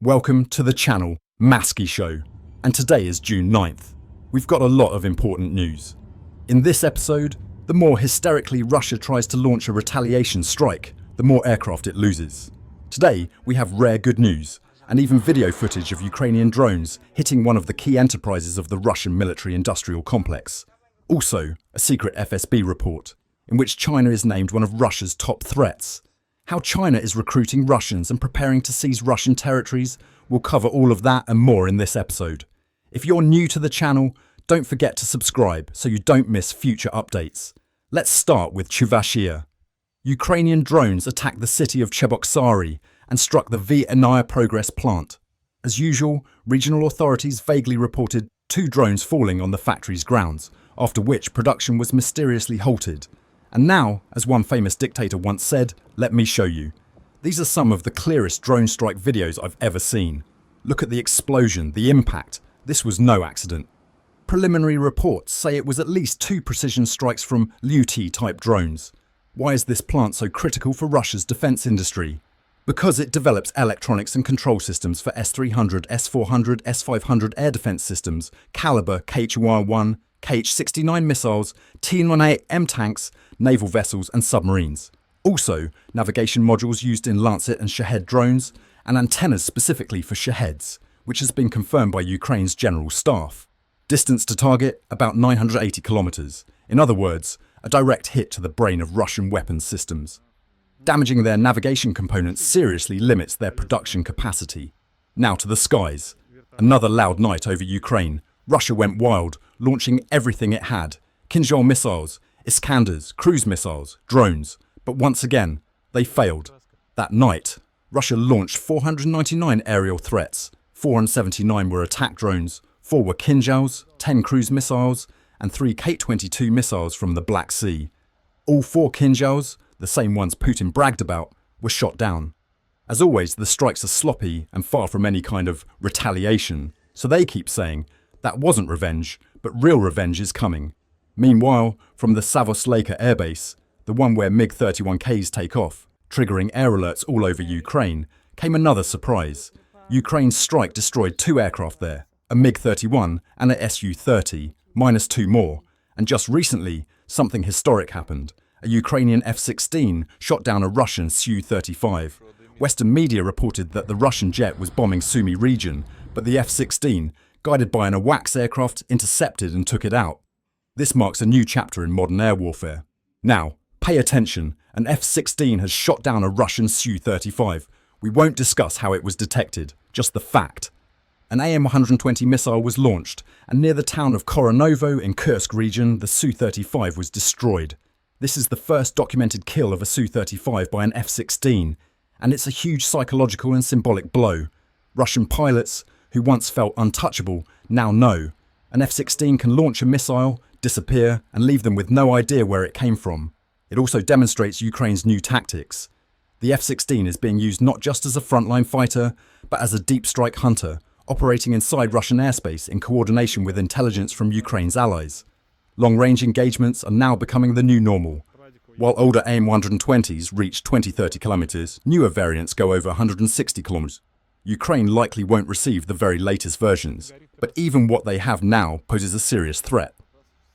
Welcome to the channel MASKI Show, and today is June 9th. We've got a lot of important news. In this episode, the more hysterically Russia tries to launch a retaliation strike, the more aircraft it loses. Today, we have rare good news, and even video footage of Ukrainian drones hitting one of the key enterprises of the Russian military-industrial complex. Also, a secret FSB report, in which China is named one of Russia's top threats. How China is recruiting Russians and preparing to seize Russian territories. We'll cover all of that and more in this episode. If you're new to the channel, don't forget to subscribe so you don't miss future updates. Let's start with Chuvashia. Ukrainian drones attacked the city of Cheboksary and struck the Vienna Progress plant. As usual, regional authorities vaguely reported 2 drones falling on the factory's grounds, after which production was mysteriously halted. And now, as one famous dictator once said, let me show you. These are some of the clearest drone strike videos I've ever seen. Look at the explosion, the impact. This was no accident. Preliminary reports say it was at least 2 precision strikes from Liu-T-type drones. Why is this plant so critical for Russia's defense industry? Because it develops electronics and control systems for S-300, S-400, S-500 air defense systems, Caliber, KH-101, KH-69 missiles, T-1A-M tanks, naval vessels and submarines. Also, navigation modules used in Lancet and Shahed drones, and antennas specifically for Shaheds, which has been confirmed by Ukraine's general staff. Distance to target, about 980 kilometers. In other words, a direct hit to the brain of Russian weapons systems. Damaging their navigation components seriously limits their production capacity. Now to the skies. Another loud night over Ukraine. Russia went wild, launching everything it had. Kinzhal missiles, Iskanders, cruise missiles, drones. But once again, they failed. That night, Russia launched 499 aerial threats. 479 were attack drones, 4 were Kinzhals, 10 cruise missiles, and 3 K-22 missiles from the Black Sea. All 4 Kinzhals, the same ones Putin bragged about, were shot down. As always, the strikes are sloppy and far from any kind of retaliation, so they keep saying, that wasn't revenge, but real revenge is coming. Meanwhile, from the Savos-Leka airbase, the one where MiG-31Ks take off, triggering air alerts all over Ukraine, came another surprise. Ukraine's strike destroyed 2 aircraft there, a MiG-31 and a Su-30, minus 2 more. And just recently, something historic happened. A Ukrainian F-16 shot down a Russian Su-35. Western media reported that the Russian jet was bombing Sumy region, but the F-16, guided by an AWACS aircraft, intercepted and took it out. This marks a new chapter in modern air warfare. Now, pay attention. An F-16 has shot down a Russian Su-35. We won't discuss how it was detected, just the fact. An AN-120 missile was launched, and near the town of Koronovo in Kursk region, the Su-35 was destroyed. This is the first documented kill of a Su-35 by an F-16, and it's a huge psychological and symbolic blow. Russian pilots, who once felt untouchable, now know. An F-16 can launch a missile, disappear, and leave them with no idea where it came from. It also demonstrates Ukraine's new tactics. The F-16 is being used not just as a frontline fighter, but as a deep strike hunter, operating inside Russian airspace in coordination with intelligence from Ukraine's allies. Long-range engagements are now becoming the new normal. While older AIM-120s reach 20-30 kilometers, newer variants go over 160 kilometers. Ukraine likely won't receive the very latest versions, but even what they have now poses a serious threat.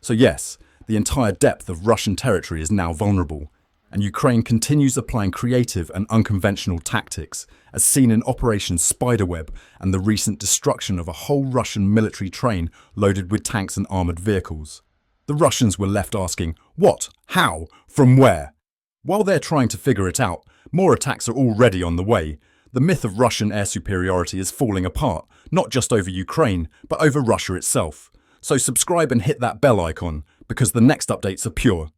So yes, the entire depth of Russian territory is now vulnerable, and Ukraine continues applying creative and unconventional tactics, as seen in Operation Spiderweb and the recent destruction of a whole Russian military train loaded with tanks and armoured vehicles. The Russians were left asking, what, how, from where? While they're trying to figure it out, more attacks are already on the way. The myth of Russian air superiority is falling apart, not just over Ukraine, but over Russia itself. So subscribe and hit that bell icon, because the next updates are pure.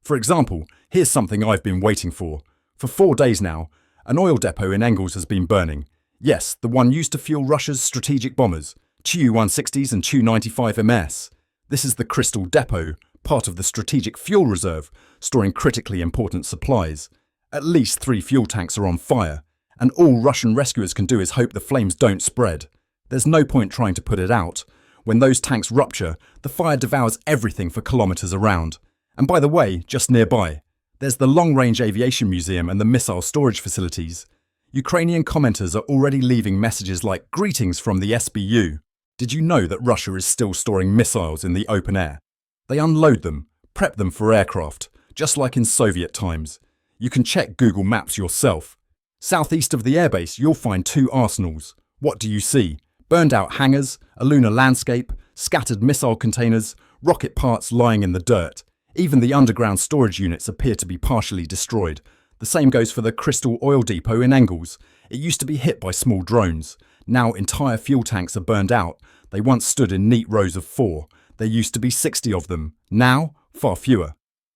For example, here's something I've been waiting for. For 4 days now, an oil depot in Engels has been burning. Yes, the one used to fuel Russia's strategic bombers, Tu-160s and Tu-95MS. This is the Crystal Depot, part of the strategic fuel reserve, storing critically important supplies. At least 3 fuel tanks are on fire, and all Russian rescuers can do is hope the flames don't spread. There's no point trying to put it out. When those tanks rupture, the fire devours everything for kilometers around. And by the way, just nearby, there's the Long-Range Aviation Museum and the missile storage facilities. Ukrainian commenters are already leaving messages like "Greetings from the SBU." Did you know that Russia is still storing missiles in the open air? They unload them, prep them for aircraft, just like in Soviet times. You can check Google Maps yourself. Southeast of the airbase, you'll find 2 arsenals. What do you see? Burned out hangars, a lunar landscape, scattered missile containers, rocket parts lying in the dirt. Even the underground storage units appear to be partially destroyed. The same goes for the Crystal Oil Depot in Engels. It used to be hit by small drones. Now entire fuel tanks are burned out. They once stood in neat rows of 4. There used to be 60 of them. Now, far fewer.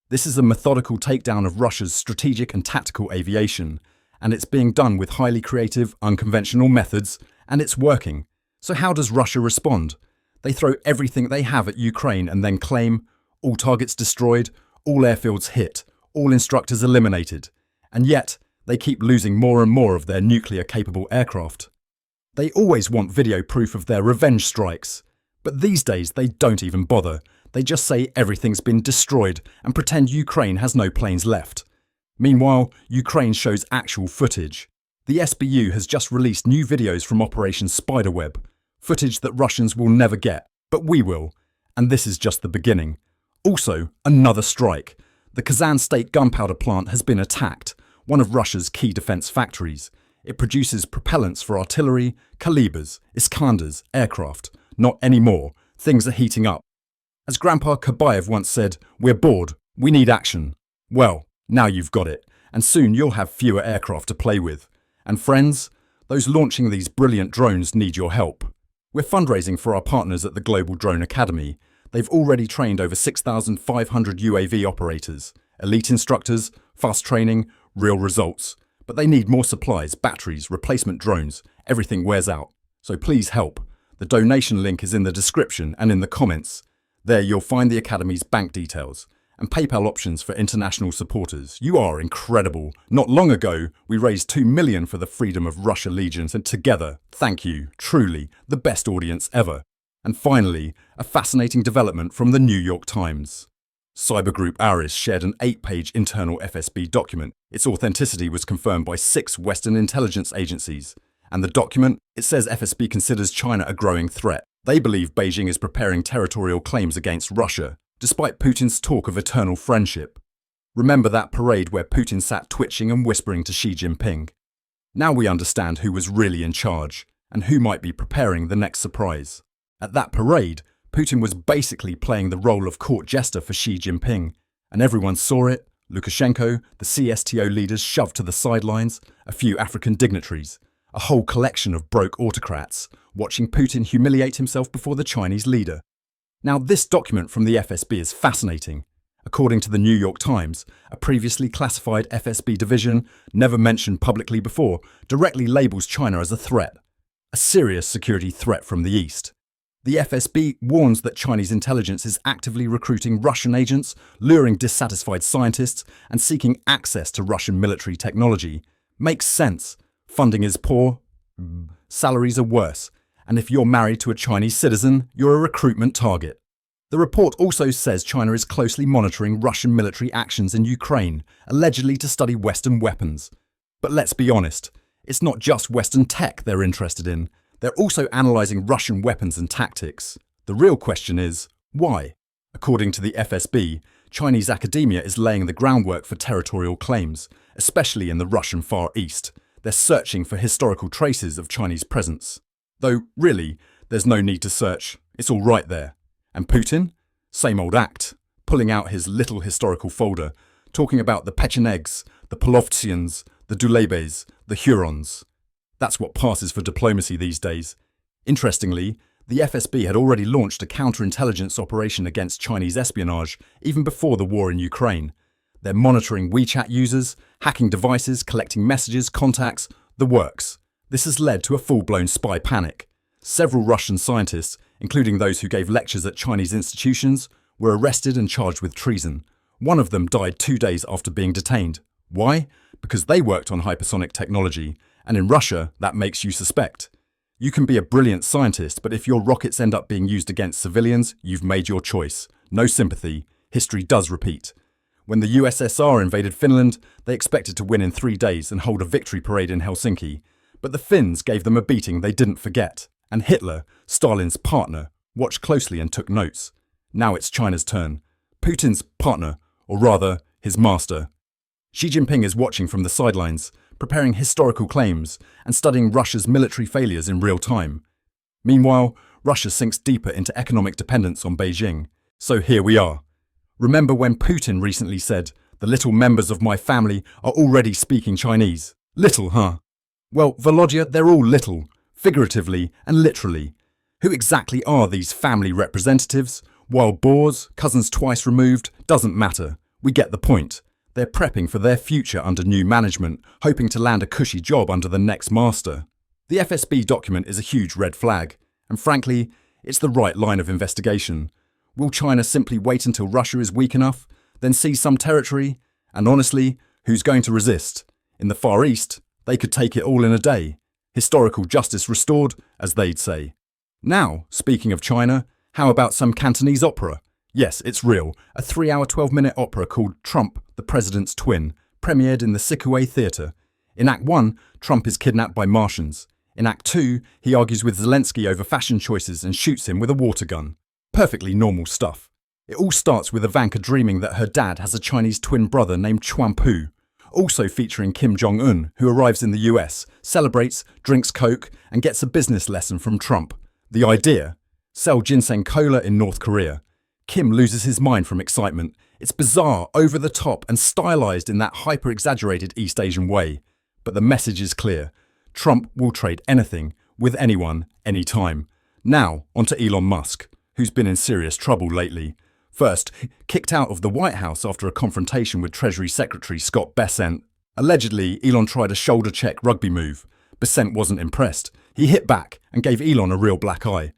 This is a methodical takedown of Russia's strategic and tactical aviation. And it's being done with highly creative, unconventional methods, and it's working. So how does Russia respond? They throw everything they have at Ukraine and then claim, all targets destroyed, all airfields hit, all instructors eliminated. And yet, they keep losing more and more of their nuclear-capable aircraft. They always want video proof of their revenge strikes. But these days, they don't even bother. They just say everything's been destroyed and pretend Ukraine has no planes left. Meanwhile, Ukraine shows actual footage. The SBU has just released new videos from Operation Spiderweb, footage that Russians will never get, but we will. And this is just the beginning. Also, another strike. The Kazan state gunpowder plant has been attacked, one of Russia's key defense factories. It produces propellants for artillery, Kalibrs, Iskanders, aircraft. Not anymore. Things are heating up. As Grandpa Kabayev once said, "We're bored. We need action." Well, now you've got it, and soon you'll have fewer aircraft to play with. And friends, those launching these brilliant drones need your help. We're fundraising for our partners at the Global Drone Academy. They've already trained over 6,500 UAV operators, elite instructors, fast training, real results. But they need more supplies, batteries, replacement drones. Everything wears out. So please help. The donation link is in the description and in the comments. There you'll find the Academy's bank details and PayPal options for international supporters. You are incredible. Not long ago, we raised $2 million for the freedom of Russia Legions, and together, thank you, truly, the best audience ever. And finally, a fascinating development from the New York Times. Cybergroup Aris shared an 8-page internal FSB document. Its authenticity was confirmed by 6 Western intelligence agencies. And the document, it says FSB considers China a growing threat. They believe Beijing is preparing territorial claims against Russia, despite Putin's talk of eternal friendship. Remember that parade where Putin sat twitching and whispering to Xi Jinping? Now we understand who was really in charge, and who might be preparing the next surprise. At that parade, Putin was basically playing the role of court jester for Xi Jinping, and everyone saw it. Lukashenko, the CSTO leaders shoved to the sidelines, a few African dignitaries, a whole collection of broke autocrats, watching Putin humiliate himself before the Chinese leader. Now, this document from the FSB is fascinating. According to the New York Times, a previously classified FSB division, never mentioned publicly before, directly labels China as a threat, a serious security threat from the East. The FSB warns that Chinese intelligence is actively recruiting Russian agents, luring dissatisfied scientists, and seeking access to Russian military technology. Makes sense. Funding is poor, salaries are worse, and if you're married to a Chinese citizen, you're a recruitment target. The report also says China is closely monitoring Russian military actions in Ukraine, allegedly to study Western weapons. But let's be honest, it's not just Western tech they're interested in. They're also analysing Russian weapons and tactics. The real question is, why? According to the FSB, Chinese academia is laying the groundwork for territorial claims, especially in the Russian Far East. They're searching for historical traces of Chinese presence. Though, really, there's no need to search. It's all right there. And Putin? Same old act, pulling out his little historical folder, talking about the Pechenegs, the Polovtsians, the Dulebes, the Hurons. That's what passes for diplomacy these days. Interestingly, the FSB had already launched a counterintelligence operation against Chinese espionage even before the war in Ukraine. They're monitoring WeChat users, hacking devices, collecting messages, contacts, the works. This has led to a full-blown spy panic. Several Russian scientists, including those who gave lectures at Chinese institutions, were arrested and charged with treason. One of them died 2 days after being detained. Why? Because they worked on hypersonic technology, and in Russia, that makes you suspect. You can be a brilliant scientist, but if your rockets end up being used against civilians, you've made your choice. No sympathy. History does repeat. When the USSR invaded Finland, they expected to win in 3 days and hold a victory parade in Helsinki. But the Finns gave them a beating they didn't forget. And Hitler, Stalin's partner, watched closely and took notes. Now it's China's turn. Putin's partner, or rather, his master. Xi Jinping is watching from the sidelines, preparing historical claims and studying Russia's military failures in real time. Meanwhile, Russia sinks deeper into economic dependence on Beijing. So here we are. Remember when Putin recently said, "The little members of my family are already speaking Chinese." Little, huh? Well, Volodya, they're all little, figuratively and literally. Who exactly are these family representatives? Wild boars, cousins twice removed, doesn't matter. We get the point. They're prepping for their future under new management, hoping to land a cushy job under the next master. The FSB document is a huge red flag, and frankly, it's the right line of investigation. Will China simply wait until Russia is weak enough, then seize some territory? And honestly, who's going to resist? In the Far East, they could take it all in a day. Historical justice restored, as they'd say. Now, speaking of China, how about some Cantonese opera? Yes, it's real. A 3-hour, 12-minute opera called Trump, the President's Twin, premiered in the Sikue Theatre. In Act 1, Trump is kidnapped by Martians. In Act 2, he argues with Zelensky over fashion choices and shoots him with a water gun. Perfectly normal stuff. It all starts with Ivanka dreaming that her dad has a Chinese twin brother named Chuanpu. Also featuring Kim Jong-un, who arrives in the US, celebrates, drinks Coke, and gets a business lesson from Trump. The idea? Sell ginseng cola in North Korea. Kim loses his mind from excitement. It's bizarre, over the top, and stylized in that hyper-exaggerated East Asian way. But the message is clear. Trump will trade anything, with anyone, anytime. Now, onto Elon Musk, who's been in serious trouble lately. First, kicked out of the White House after a confrontation with Treasury Secretary Scott Bessent. Allegedly, Elon tried a shoulder-check rugby move. Bessent wasn't impressed. He hit back and gave Elon a real black eye.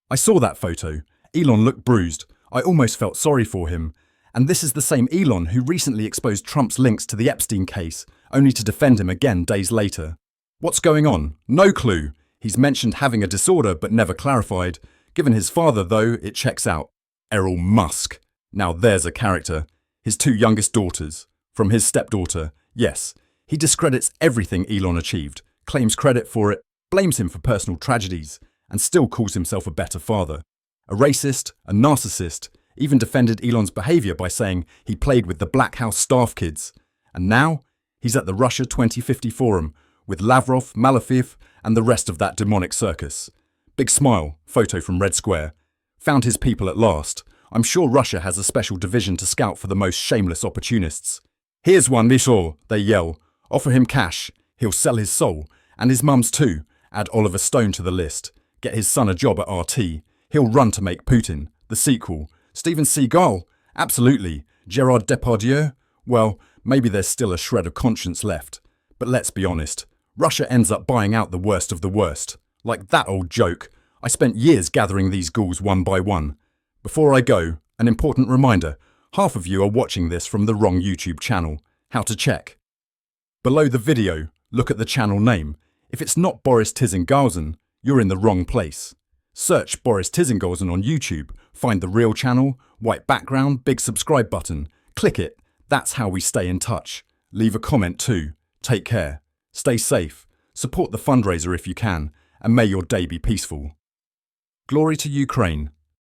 I saw that photo. Elon looked bruised. I almost felt sorry for him. And this is the same Elon who recently exposed Trump's links to the Epstein case, only to defend him again days later. What's going on? No clue. He's mentioned having a disorder but never clarified. Given his father, though, it checks out. Errol Musk. Now there's a character. His 2 youngest daughters. From his stepdaughter, yes. He discredits everything Elon achieved, claims credit for it, blames him for personal tragedies, and still calls himself a better father. A racist, a narcissist, even defended Elon's behavior by saying he played with the Black House staff kids. And now, he's at the Russia 2050 forum with Lavrov, Malafev, and the rest of that demonic circus. Big smile, photo from Red Square. Found his people at last. I'm sure Russia has a special division to scout for the most shameless opportunists. Here's one, Vishor, they yell. Offer him cash. He'll sell his soul. And his mum's too. Add Oliver Stone to the list. Get his son a job at RT. He'll run to make Putin. The sequel. Steven Seagal? Absolutely. Gerard Depardieu? Well, maybe there's still a shred of conscience left. But let's be honest. Russia ends up buying out the worst of the worst. Like that old joke. I spent years gathering these ghouls one by one. Before I go, an important reminder. Half of you are watching this from the wrong YouTube channel. How to check? Below the video, look at the channel name. If it's not Boris Tizingalzen, you're in the wrong place. Search Boris Tizingalzen on YouTube, find the real channel, white background, big subscribe button. Click it. That's how we stay in touch. Leave a comment too. Take care. Stay safe. Support the fundraiser if you can, and may your day be peaceful. Glory to Ukraine.